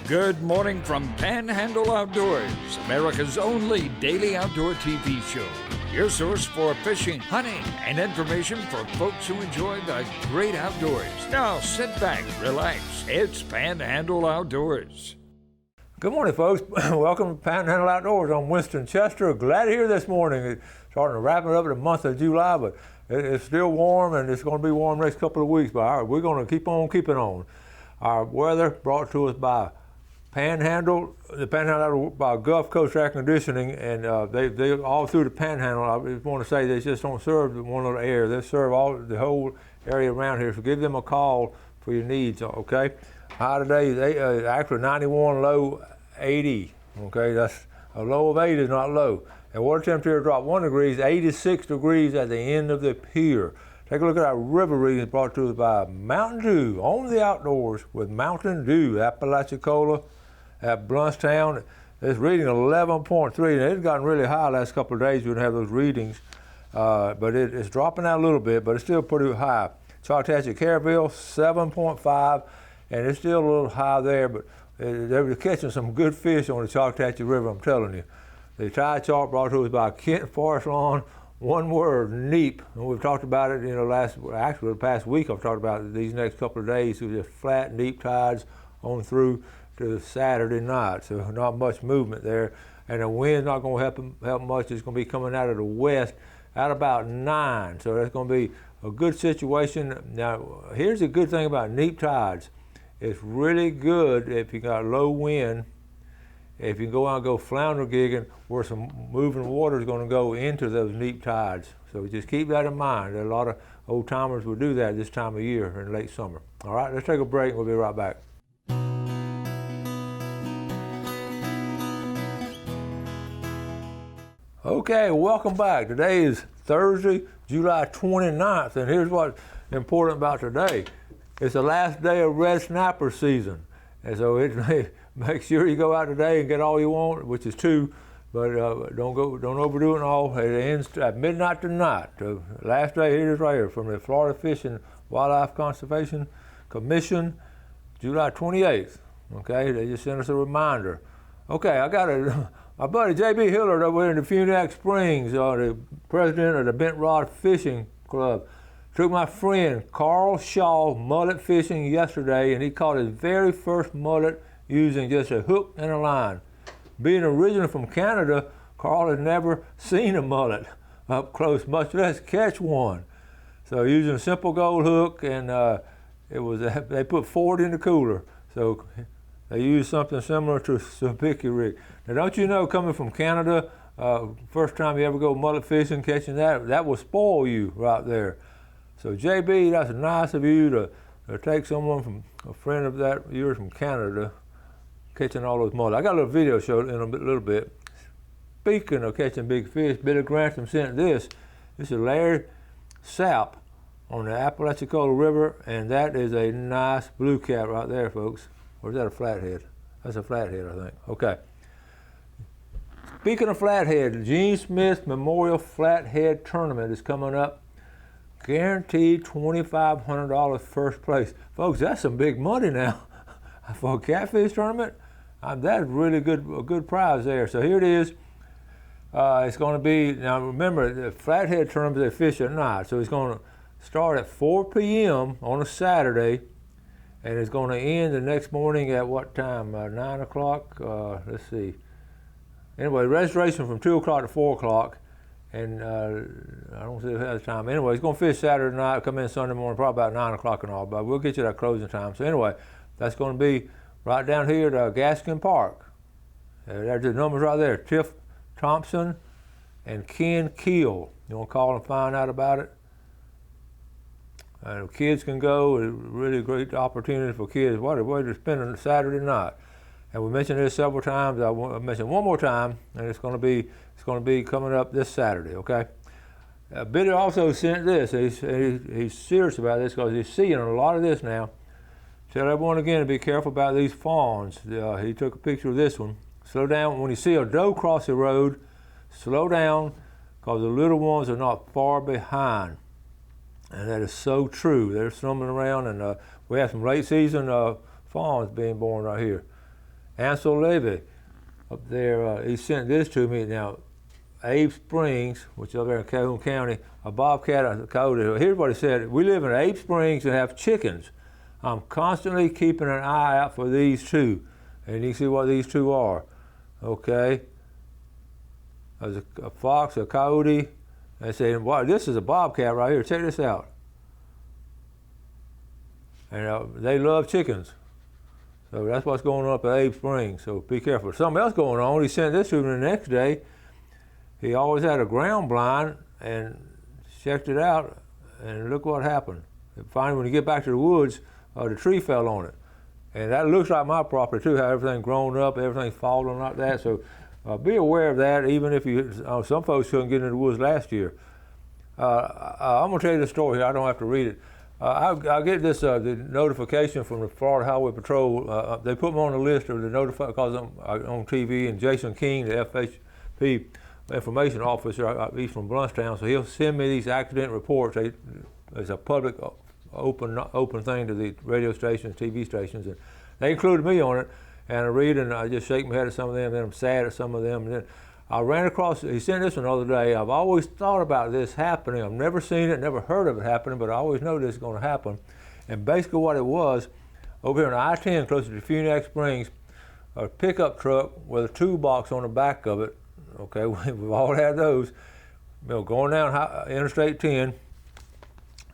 Good morning from Panhandle Outdoors, America's only daily outdoor TV show. Your source for fishing, hunting, and information for folks who enjoy the great outdoors. Now sit back, relax. It's Panhandle Outdoors. Good morning, folks. Welcome to Panhandle Outdoors. I'm Winston Chester. Glad to hear this morning. It's starting to wrap it up in the month of July, but it's still warm, and it's going to be warm the next couple of weeks. But all right, we're going to keep on keeping on. Our weather brought to us by Panhandle, the Panhandle by Gulf Coast Air Conditioning, and they all through the Panhandle. I just want to say they just don't serve one little area. They serve all the whole area around here. So give them a call for your needs. Okay. High today is actually 91, low 80. Okay, that's a low of 80 is not low. And water temperature dropped 1 degree, 86 degrees at the end of the pier. Take a look at our river readings brought to us by Mountain Dew on the outdoors with Mountain Dew, Apalachicola at Bluntstown. It's reading 11.3, and it's gotten really high the last couple of days. We didn't have those readings, but it's dropping out a little bit, but it's still pretty high. Choctaw Caryville, 7.5, and it's still a little high there, but they were catching some good fish on the Choctaw River, I'm telling you. The tide chart brought to us by Kent Forest Lawn, one word, neap. And we've talked about it, the past week I've talked about it, these next couple of days, so just flat, neap tides on through to Saturday night, so not much movement there, and the wind's not going to help much. It's going to be coming out of the west at about 9, so that's going to be a good situation. Now, here's the good thing about neap tides. It's really good if you got low wind, if you go out and go flounder gigging where some moving water is going to go into those neap tides. So just keep that in mind. A lot of old timers will do that this time of year in late summer. All right, let's take a break and we'll be right back. Okay, welcome back. Today is Thursday, July 29th, and here's what's important about today. It's the last day of red snapper season, and so make sure you go out today and get all you want, which is 2, but don't overdo it and all. It ends at midnight tonight. The last day here is right here from the Florida Fish and Wildlife Conservation Commission, July 28th. Okay, they just sent us a reminder. Okay, I got my buddy J.B. Hillard over in the Funiac Springs, the president of the Bent Rod Fishing Club, took my friend Carl Shaw mullet fishing yesterday, and he caught his very first mullet using just a hook and a line. Being originally from Canada, Carl had never seen a mullet up close, much less catch one. So using a simple gold hook, and they put 4 in the cooler. So they used something similar to Sabiki rig. Now, don't you know, coming from Canada, first time you ever go mullet fishing, catching that will spoil you right there. So, JB, that's nice of you to take someone from a friend of that yours from Canada, catching all those mullet. I got a little video show in a little bit. Speaking of catching big fish, Billy Grantham sent this. This is Larry Sapp on the Apalachicola River, and that is a nice blue cap right there, folks. Or is that a flathead? That's a flathead, I think. Okay. Speaking of flathead, the Gene Smith Memorial Flathead Tournament is coming up. Guaranteed $2,500 first place. Folks, that's some big money now for a catfish tournament. That's really a good prize there. So here it is. It's going to be, now remember, the flathead tournament, they fish at night. So it's going to start at 4 p.m. on a Saturday. And it's going to end the next morning at what time? 9 o'clock? Let's see. Anyway, registration from 2 o'clock to 4 o'clock. And I don't see if it has time. Anyway, it's going to fish Saturday night, come in Sunday morning, probably about 9 o'clock and all. But we'll get you that closing time. So anyway, that's going to be right down here at Gaskin Park. There's the numbers right there. Tiff Thompson and Ken Keel. You want to call and find out about it? And kids can go. It's really a great opportunity for kids. What a way to spend a Saturday night. And we mentioned this several times. I mentioned one more time, and it's going to be coming up this Saturday. Okay. Billy also sent this. He's serious about this because he's seeing a lot of this now. Tell everyone again to be careful about these fawns. He took a picture of this one. Slow down when you see a doe cross the road. Slow down because the little ones are not far behind. And that is so true. They're swimming around, and we have some late season fawns being born right here. Ansel Levy up there, he sent this to me. Now, Abe Springs, which is up there in Calhoun County, a bobcat, a coyote. Here's what he said: we live in Abe Springs and have chickens. I'm constantly keeping an eye out for these two. And you can see what these two are. Okay. There's a fox, a coyote. They say, wow, this is a bobcat right here. Check this out. And they love chickens. So that's what's going on up at Abe Springs. So be careful. Something else going on. He sent this to me the next day. He always had a ground blind and checked it out, and look what happened. Finally, when you get back to the woods, the tree fell on it. And that looks like my property too, how everything grown up, everything's falling like that. So be aware of that, even if you, some folks couldn't get into the woods last year. I'm gonna tell you the story here, I don't have to read it. I get this the notification from the Florida Highway Patrol. They put me on the list of the notified because I'm on TV, and Jason King, the FHP information officer, he's from Bluntstown, so he'll send me these accident reports. It's a public open thing to the radio stations, TV stations, and they included me on it. And I read and I just shake my head at some of them, and then I'm sad at some of them. And then I ran across, he sent this one the other day. I've always thought about this happening. I've never seen it, never heard of it happening, but I always know this is going to happen. And basically what it was, over here on I-10, close to Funiac Springs, a pickup truck with a toolbox on the back of it. Okay, we've all had those. Going down Interstate 10,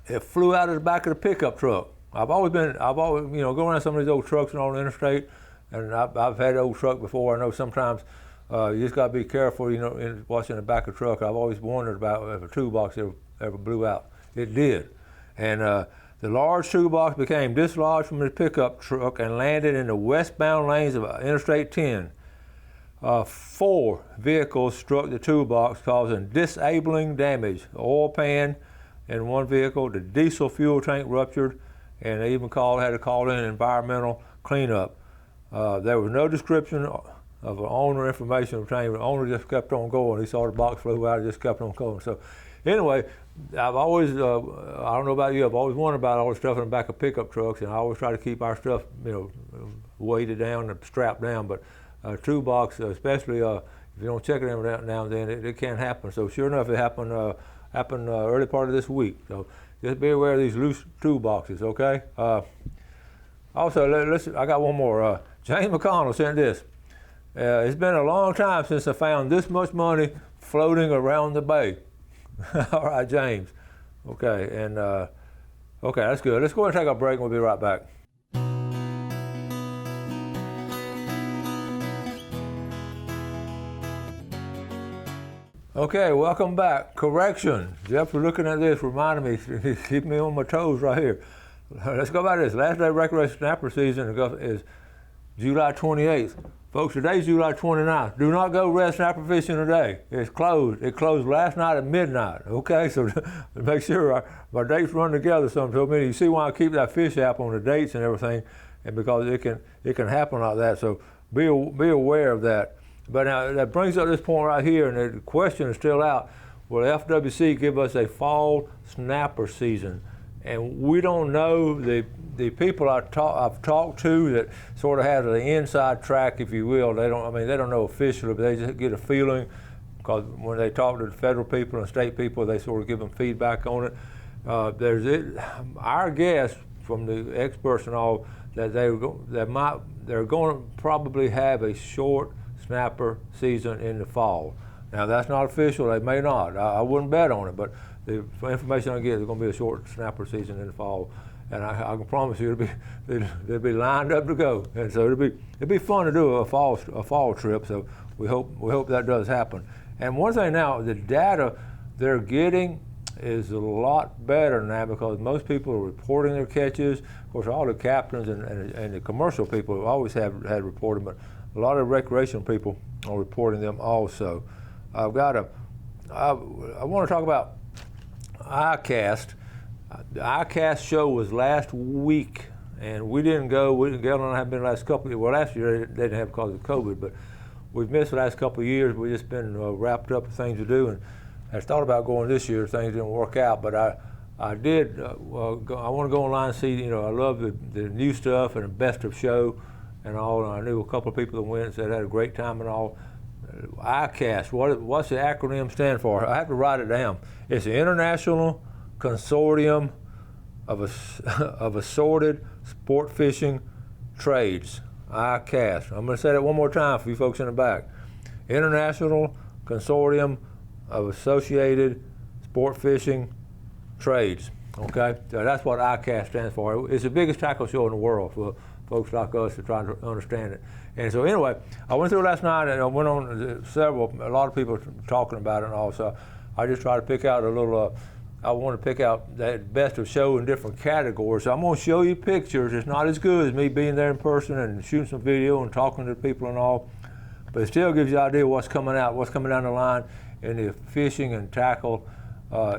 it flew out of the back of the pickup truck. I've always, going around some of these old trucks and on the interstate, and I've had an old truck before. I know sometimes you just got to be careful, in watching the back of the truck. I've always wondered about if a toolbox ever blew out. It did. And the large toolbox became dislodged from the pickup truck and landed in the westbound lanes of Interstate 10. 4 vehicles struck the toolbox, causing disabling damage. The oil pan in one vehicle, the diesel fuel tank ruptured, and they even had to call in environmental cleanup. There was no description of an owner information obtained. The owner just kept on going. He saw the box flew out, and just kept on going. So anyway, I've always, I don't know about you, I've always wondered about all the stuff in the back of pickup trucks, and I always try to keep our stuff, weighted down and strapped down. But toolbox, especially if you don't check it every now and then, it can happen. So sure enough, it happened early part of this week. So just be aware of these loose toolboxes, okay? Also, I got one more. James McConnell sent this. It's been a long time since I found this much money floating around the bay. All right, James. Okay, and okay, that's good. Let's go ahead and take a break, and we'll be right back. Okay, welcome back. Correction. Jeff was looking at this, reminded me, keep me on my toes right here. Let's go back to this. Last day of recreation snapper season is July 28th. Folks, today's July 29th. Do not go red snapper fishing today. It's closed. It closed last night at midnight. Okay, so make sure our dates run together. So you see why I keep that fish app on the dates and everything, and because it can happen like that. So be aware of that. But now that brings up this point right here, and the question is still out. Will FWC give us a fall snapper season? And we don't know. The people I've talked to that sort of have the inside track, if you will. They don't know officially, but they just get a feeling, because when they talk to the federal people and state people, they sort of give them feedback on it. Our guess from the experts and all that they're going to probably have a short snapper season in the fall. Now that's not official, they may not. I wouldn't bet on it, but the information I get, there's going to be a short snapper season in the fall, and I can promise you they'll be lined up to go. And so it'll be fun to do a fall trip. So we hope that does happen. And one thing now, the data they're getting is a lot better now, because most people are reporting their catches. Of course, all the captains and the commercial people always had reported, but a lot of recreational people are reporting them also. I want to talk about ICAST. The ICAST show was last week, and we didn't go. Gail and I have been the last couple of years. Well, last year they didn't have because of COVID, but we've missed the last couple of years. We've just been wrapped up with things to do, and I thought about going this year. Things didn't work out, but I did. I want to go online and see. I love the new stuff and the best of show. and all. And I knew a couple of people that went and said they had a great time and all. ICAST, what's the acronym stand for? I have to write it down. It's the International Consortium of Assorted Sport Fishing Trades, ICAST. I'm going to say that one more time for you folks in the back. International Consortium of Associated Sport Fishing Trades. Okay, so that's what ICAST stands for. It's the biggest tackle show in the world for folks like us to try to understand it. And so anyway, I went through last night and I went on a lot of people talking about it and all, so I just tried to pick out a little, I want to pick out that best of show in different categories. So I'm going to show you pictures. It's not as good as me being there in person and shooting some video and talking to people and all, but it still gives you an idea what's coming out, what's coming down the line in the fishing and tackle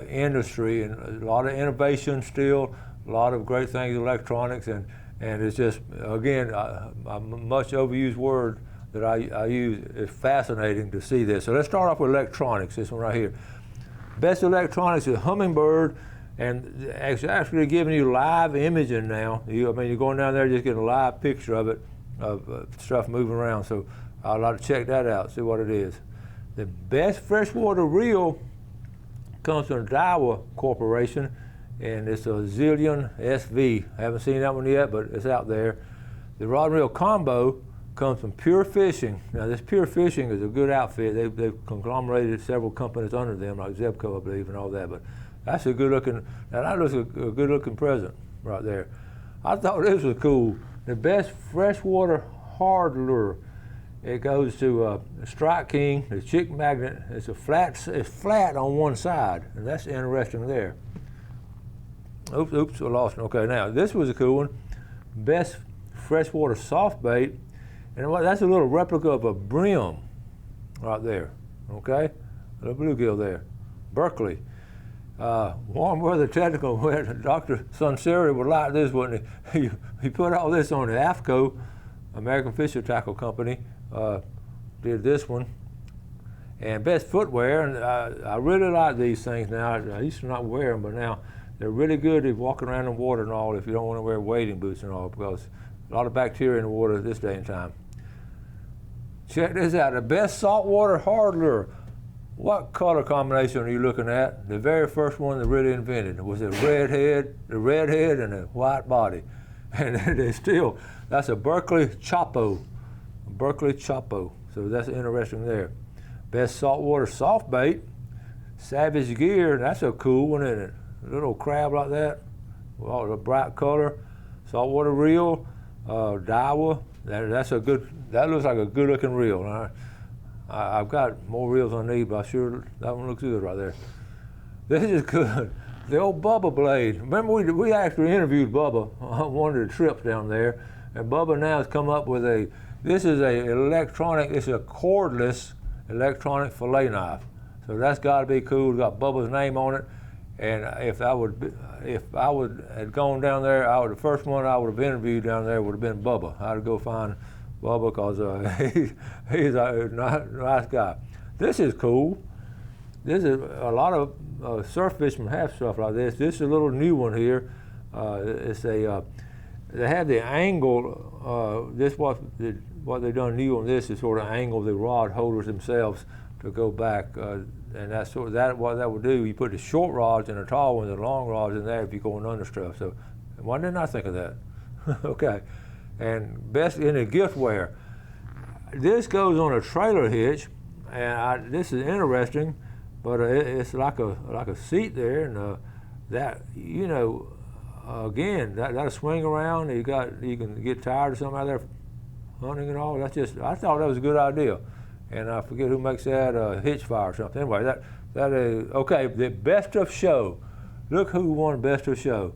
industry, and a lot of innovation still, a lot of great things, electronics, and it's just, again, a much overused word that I use. It's fascinating to see this. So let's start off with electronics, this one right here. Best electronics is Humminbird, and it's actually giving you live imaging now. You're going down there just getting a live picture of it, of stuff moving around. So I'd like to check that out, see what it is. The best freshwater reel comes from Daiwa Corporation, and it's a Zillion SV. I haven't seen that one yet, but it's out there. The rod and reel combo comes from Pure Fishing. Now this Pure Fishing is a good outfit. They've conglomerated several companies under them, like Zebco, I believe, and all that, but that's a good looking, now that looks a good looking present right there. I thought this was cool. The best freshwater hard lure. It goes to Strike King, the Chick Magnet. It's flat on one side, and that's interesting there. Oops, I lost it. Okay, now this was a cool one. Best freshwater soft bait, and that's a little replica of a brim right there. Okay, a little bluegill there. Berkeley. Warm weather technical. Dr. Sunseri would like this, wouldn't he? He put all this on the AFCO, American Fisher Tackle Company. Did this one. And best footwear, and I really like these things now. I used to not wear them, but now they're really good if walking around in water and all, if you don't want to wear wading boots and all, because a lot of bacteria in the water this day and time. Check this out, the best saltwater hard lure. What color combination are you looking at? The very first one that really invented was the red head and the white body. And they still, that's a Berkeley Chapo. Berkeley Chapo, so that's interesting there. Best saltwater soft bait, Savage Gear, that's a cool one, isn't it? A little crab like that, well, a bright color. Saltwater reel, Daiwa, that's a good, that looks like a good looking reel. I've got more reels I need, but I'm sure that one looks good right there. This is good. The old Bubba blade. Remember we actually interviewed Bubba on one of the trips down there, and Bubba now has come up with this is it's a cordless electronic fillet knife. So that's got to be cool. It's got Bubba's name on it. And if I would had gone down there, the first one I would have interviewed down there would have been Bubba. I'd go find Bubba because he's a nice guy. This is cool. This is a lot of surf fishermen have stuff like this. This is a little new one here. It's they have the angle. What they've done new on this is sort of angle the rod holders themselves to go back, and that's what that would do. You put the short rods in the tall ones, and the long rods in there if you're going under stuff. So why didn't I think of that? Okay, and best in the giftware. This goes on a trailer hitch, and this is interesting, but it's like a seat there, and that again that'll swing around. You can get tired or something out there hunting and all. I thought that was a good idea. And I forget who makes that, Hitchfire or something. Anyway, that is, okay, the best of show. Look who won best of show.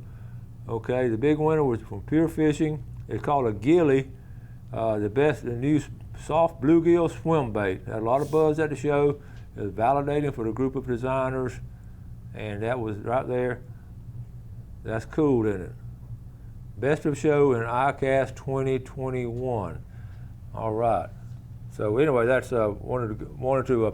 Okay, the big winner was from Pure Fishing. It's called a Gilly, the new soft bluegill swim bait. Had a lot of buzz at the show. It was validating for the group of designers, and that was right there. That's cool, isn't it? Best of show in ICAST 2021. All right. So anyway, that's wanted to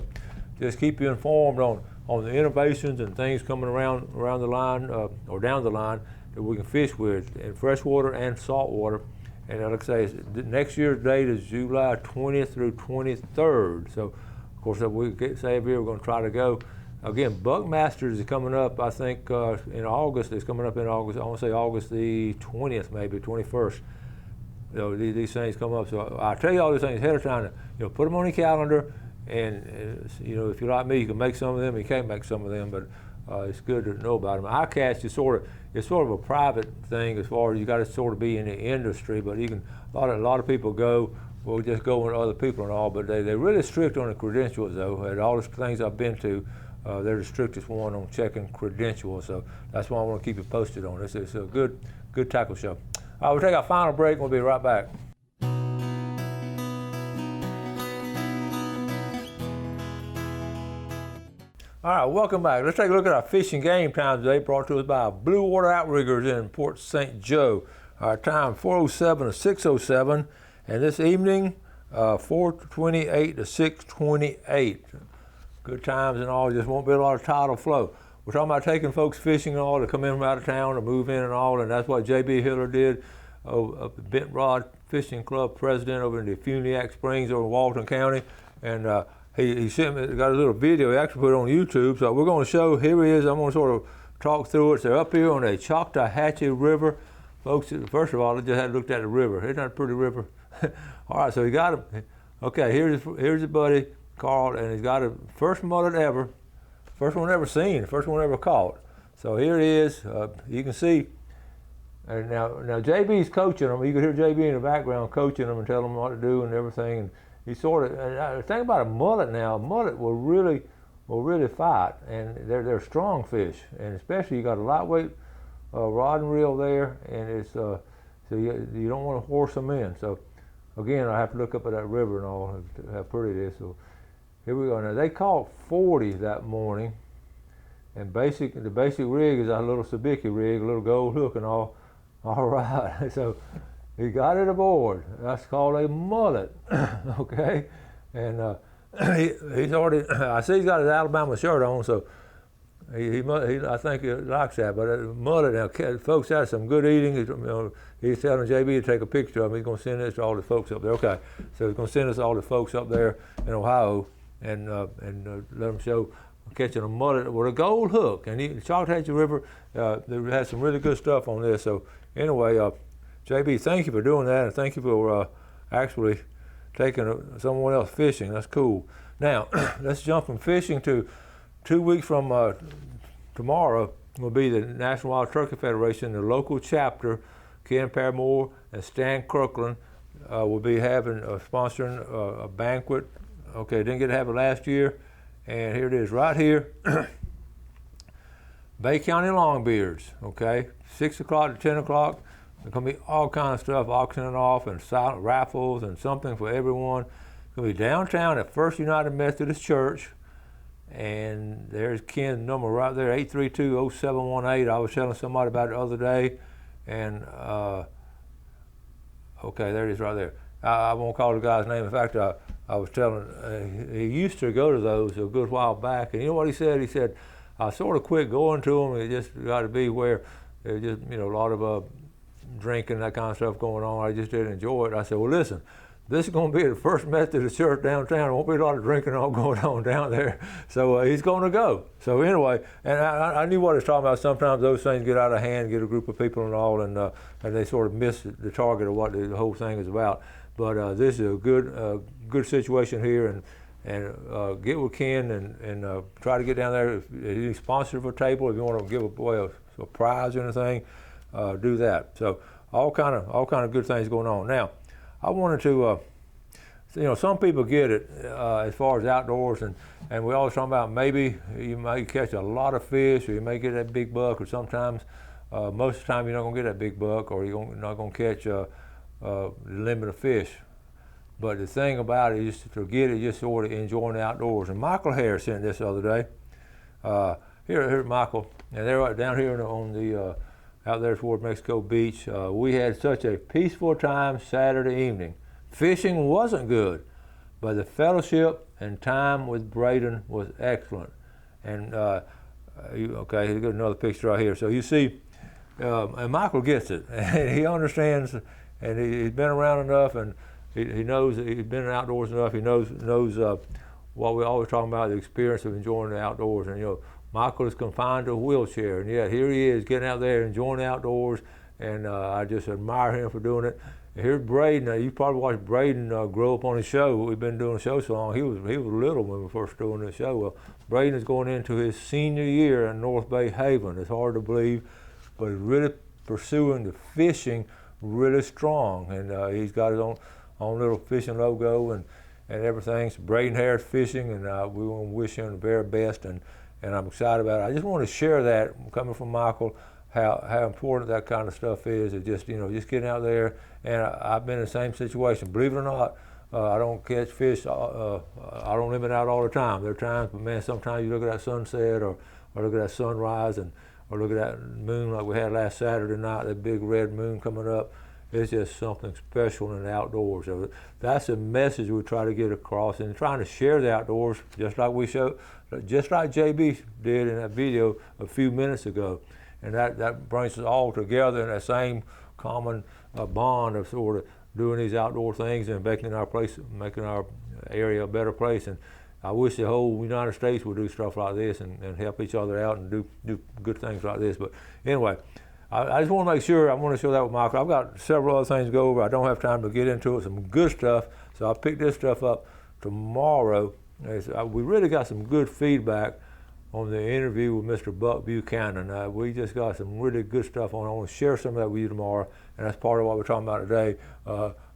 just keep you informed on the innovations and things coming around the line or down the line that we can fish with in freshwater and saltwater. And like I say, next year's date is July 20th through 23rd. So, of course, if we say every year we're going to try to go. Again, Buckmasters is coming up, I think, in August. It's coming up in August. I want to say August the 20th, maybe 21st. These things come up. So I tell you all these things ahead of time. Put them on your calendar. And if you're like me, you can make some of them. You can't make some of them, but it's good to know about them. ICAST is sort of a private thing as far as you got to sort of be in the industry. But you can a lot of people go. Well, just go with other people and all. But they're really strict on the credentials though. At all the things I've been to. They're the strictest one on checking credentials, so that's why I want to keep you posted on this. It's a good tackle show. All right, we'll take our final break and we'll be right back. All right, welcome back. Let's take a look at our fishing game time today, brought to us by Blue Water Outriggers in Port St. Joe. Our time 4:07 to 6:07, and this evening 4:28 to 6:28. Good times and all, just won't be a lot of tidal flow. We're talking about taking folks fishing and all to come in from out of town or move in and all, and that's what J.B. Hiller did, Bent Rod Fishing Club president over in the Funiac Springs over in Walton County. And he sent me, got a little video, he actually put it on YouTube, so we're going to show, here he is, I'm going to sort of talk through it. So they're up here on the Choctawhatchee River. Folks, first of all, I just had looked at the river. Isn't that a pretty river? All right, so he got him. Okay, here's his buddy, Carl, and he's got a first mullet ever, first one ever seen, first one ever caught. So here it is. You can see. And now JB's coaching them. You can hear JB in the background coaching them and telling them what to do and everything. And he sort of. And the thing about a mullet now, a mullet will really fight, and they're strong fish, and especially you got a lightweight rod and reel there, and it's so you don't want to horse them in. So again, I have to look up at that river and all how pretty it is. So. Here we go. Now they caught 40 that morning, and the basic rig is our little sabiki rig, a little gold hook and all. All right, so he got it aboard. That's called a mullet, okay? And he's already. I see he's got his Alabama shirt on, so he I think he likes that. But mullet, now folks, that's some good eating. He's telling JB to take a picture of him. He's going to send this to all the folks up there. Okay, so he's going to send us all the folks up there in Ohio. And let them show catching a mullet with a gold hook. And the Choctawhatchee River, they has some really good stuff on this. So anyway, JB, thank you for doing that, and thank you for actually taking someone else fishing. That's cool. Now, let's jump from fishing to 2 weeks from tomorrow will be the National Wild Turkey Federation, the local chapter. Ken Paramore and Stan Kirkland will be having sponsoring a banquet. Okay, didn't get to have it last year, and here it is right here. Bay County Longbeards, okay, 6 o'clock to 10 o'clock. There's going to be all kinds of stuff, auctioning off and silent raffles and something for everyone. It's going to be downtown at First United Methodist Church, and there's Ken's number right there, 832-0718. I was telling somebody about it the other day, and okay, there it is right there. I won't call the guy's name. In fact, I was telling, he used to go to those a good while back, and you know what he said? He said, I sort of quit going to them. It just got to be where there's just, a lot of drinking, that kind of stuff going on. I just didn't enjoy it. I said, well, listen, this is going to be the First Methodist Church downtown. There won't be a lot of drinking all going on down there. So he's going to go. So anyway, and I knew what he was talking about. Sometimes those things get out of hand, get a group of people and all, and they sort of miss the target of what the whole thing is about. But this is a good situation here, and get with Ken and try to get down there. If you sponsor for a table, if you want to give away a prize or anything, do that. So all kind of good things going on. Now, I wanted to, some people get it as far as outdoors, and we always talk about maybe you may catch a lot of fish, or you may get that big buck, or sometimes most of the time you're not going to get that big buck, or you're not going to catch limited fish. But the thing about it is to get it, just sort of enjoying the outdoors. And Michael Harris sent this the other day. Here's Michael, and they're right down here on the out there toward Mexico Beach. We had such a peaceful time Saturday evening. Fishing wasn't good, but the fellowship and time with Braden was excellent. And okay, here's another picture right here. So you see, and Michael gets it, and he understands. and he's been around enough, and he knows that he's been outdoors enough. He knows what we always talking about, the experience of enjoying the outdoors. And Michael is confined to a wheelchair, and yet here he is getting out there enjoying the outdoors, and I just admire him for doing it. And here's Braden. Now, you probably watched Braden grow up on the show. We've been doing the show so long. He was little when we first doing the show. Well, Braden is going into his senior year in North Bay Haven. It's hard to believe, but he's really pursuing the fishing really strong, and he's got his own little fishing logo and everything. So Braden Harris Fishing, and we want to wish him the very best, and I'm excited about it. I just want to share that, coming from Michael, how important that kind of stuff is. It just just getting out there, and I've been in the same situation. Believe it or not, I don't catch fish. I don't limit out all the time. There are times, but man, sometimes you look at that sunset or look at that sunrise, or look at that moon like we had last Saturday night, that big red moon coming up. It's just something special in the outdoors. So that's the message we try to get across, and trying to share the outdoors, just like JB did in that video a few minutes ago. And that brings us all together in that same common bond of sort of doing these outdoor things and making our area a better place. And I wish the whole United States would do stuff like this and help each other out and do good things like this. But anyway, I just want to make sure, I want to show that with Michael. I've got several other things to go over. I don't have time to get into it, some good stuff. So I'll pick this stuff up tomorrow. We really got some good feedback on the interview with Mr. Buck Buchanan. We just got some really good stuff on. I want to share some of that with you tomorrow, and that's part of what we're talking about today.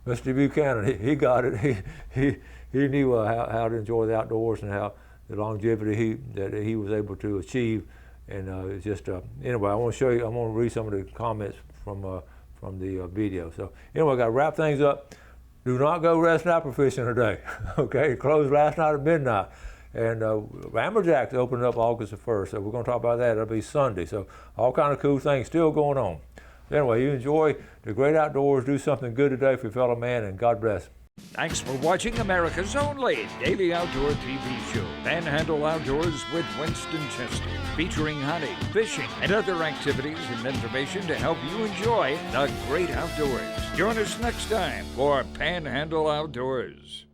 Mr. Buchanan, he got it. He knew how to enjoy the outdoors and how the longevity that he was able to achieve. And it's just anyway, I want to show you. I want to read some of the comments from the video. So anyway, I got to wrap things up. Do not go red snapper fishing today. Okay, it closed last night at midnight. And Amberjack's opening up August the 1st, so we're going to talk about that. It'll be Sunday. So all kind of cool things still going on. Anyway, you enjoy the great outdoors. Do something good today for your fellow man, and God bless. Thanks for watching America's only daily outdoor TV show, Panhandle Outdoors with Winston Chester, featuring hunting, fishing, and other activities and information to help you enjoy the great outdoors. Join us next time for Panhandle Outdoors.